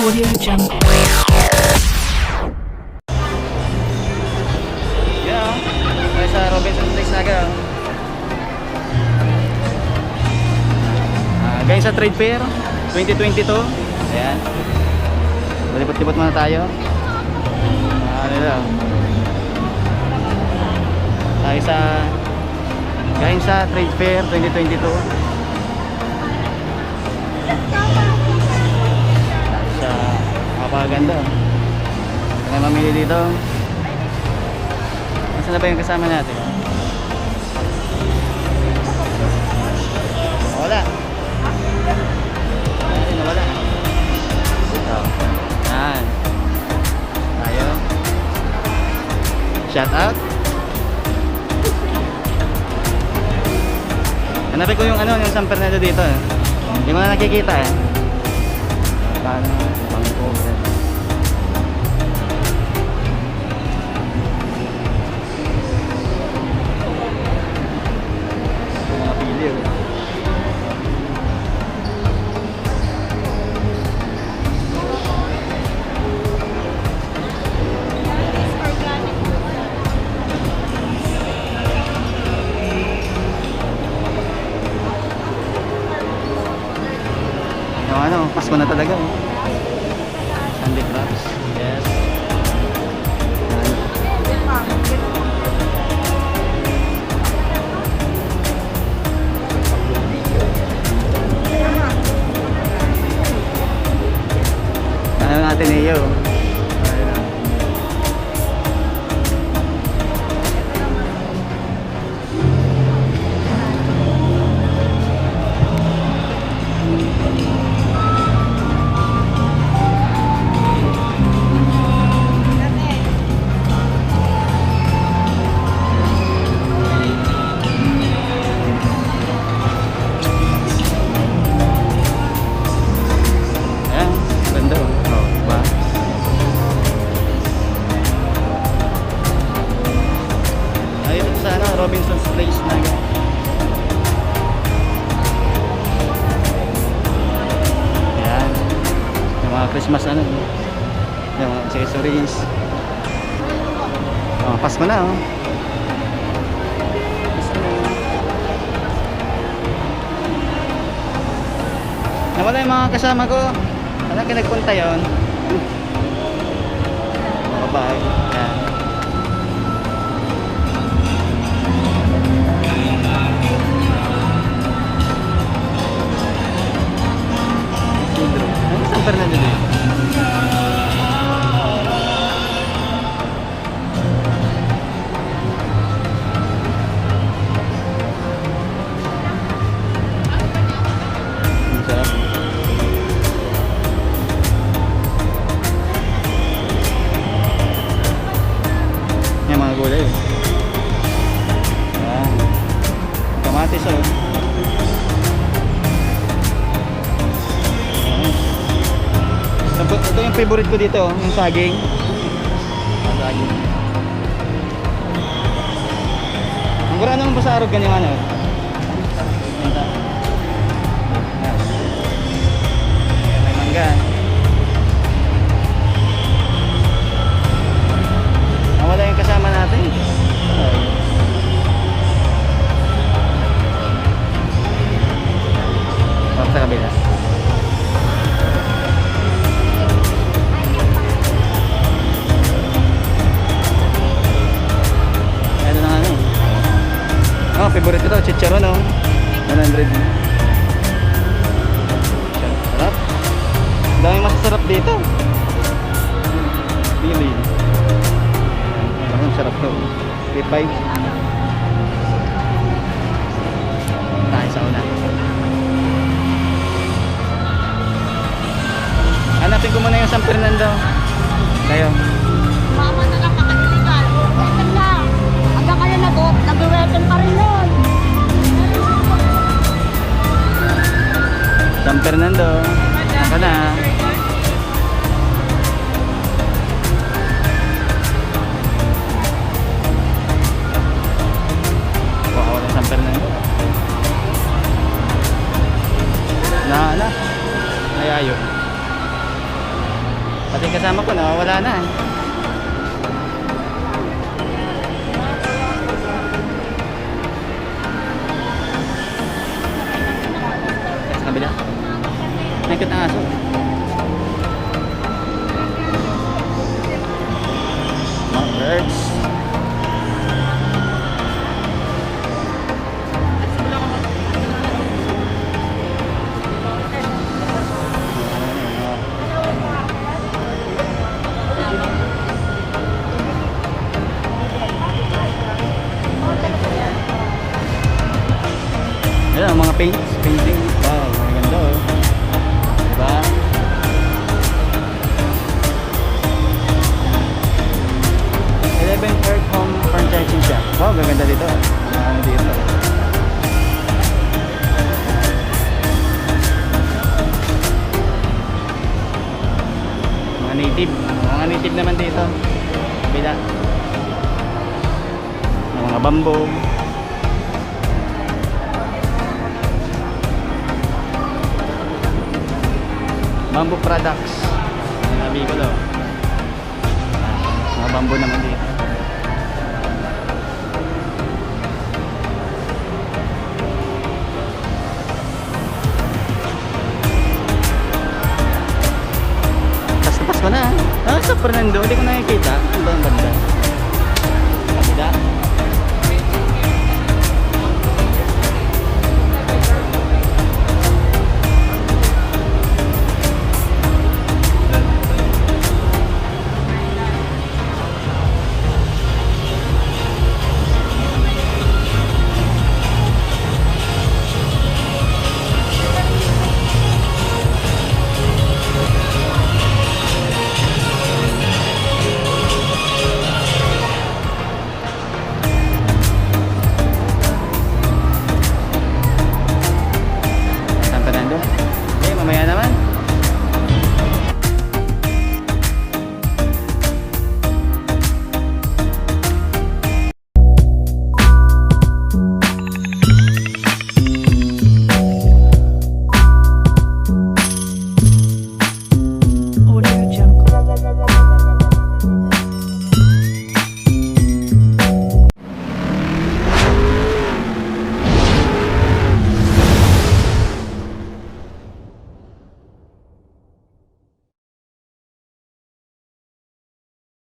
Audio Jungle. Yan o. Tayo sa Robinson's Place Naga. Galing sa Trade Fair 2022. Ayan. Malipot-lipot muna tayo. Ano na. Tayo sa galing sa Trade Fair 2022. Sa mapaganda. Kaya mamili dito. Nasaan na ba yung kasama natin? Wala. Wala. Ito. Yan. Tayo. Shout out. Hanapin ko yung ano, yung San Fernando dito eh. Hindi mo na nakikita eh. Paano? Bangko. Mga pili eh. Ano, Pasko na talaga eh. Sunday crabs. Yes. Ano natin iyo? Robinson's Place na yan. Ayan. Yung mga Christmas ano. Yung mga accessories. Oh, Pasko na oh. Pasko na. Nawala yung mga kasama ko. Alam ka nagpunta yun. Bye-bye. Ayan. San Fernando dito. Sarap. Yan mga gulay. Yan. Kamatis oh. Ito yung favorite ko dito, yung saging. Saging. Ang gura naman ba sa arog ganyan ano? May mangga. Nawala yung kasama natin. Tapos sa kabila. Oh, favorite ko to, chicharon oh. 100. Sarap. Daming masasarap dito. Pili. Ang sarap to. P5. Tayo sa una. Hanapin ko muna yung San Fernando. Tayo. Mama na lang nakaliligal. Weapon lang. Hanggang kayo nag-weapon pa rin yun. San Fernando. Naka na. Wow, San Fernando. Na. Ayayo. Pati kasama ko nawawala na eh. Sa kabila. Nakikita ng aso. Mga birds. Ayan ang mga painting. Wow, maganda oh. Diba? Earth Home Franchising Shop. Wow, gaganda dito. Ano dito? Mga native. Mga native naman dito. Bila. Mga bamboo. Bamboo products. Sabi ko daw. Mga bamboo naman dito. Pasko na. Ah, sa Fernando, hindi ko nakikita. Ang banda.